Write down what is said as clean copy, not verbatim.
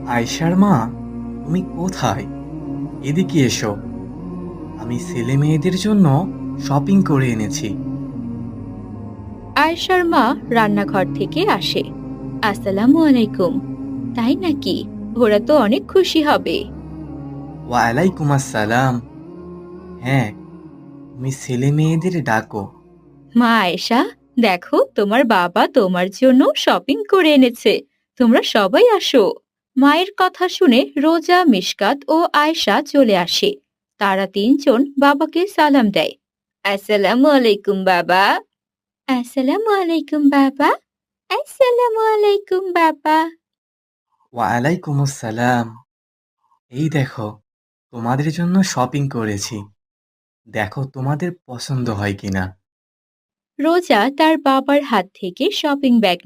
আয়শার মা, তুমি কোথায়? এদিকে এসো। আমি ছেলে মেয়েদের জন্য শপিং করে এনেছি। আয়েশার মা রান্নাঘর থেকে আসে। আসসালামু আলাইকুম। তাই নাকি? ওরা তো অনেক খুশি হবে। ওয়ালাইকুম আসসালাম। হ্যাঁ, তুমি ছেলে মেয়েদের ডাকো। মা আয়েশা, দেখো তোমার বাবা তোমার জন্য শপিং করে এনেছে। তোমরা সবাই আসো। মায়ের কথা শুনে রোজা, মিশকাত ও আয়েশা চলে আসে। তারা তিনজন বাবাকে সালাম দেয়। আসসালামু আলাইকুম বাবা। আসসালামু আলাইকুম বাবা। আসসালামু আলাইকুম বাবা। ওয়ালাইকুম আসসালাম। এই দেখো, তোমাদের জন্য শপিং করেছি। দেখো তোমাদের পছন্দ হয় কিনা। রোজা তার বাবার হাত থেকে শপিং ব্যাগ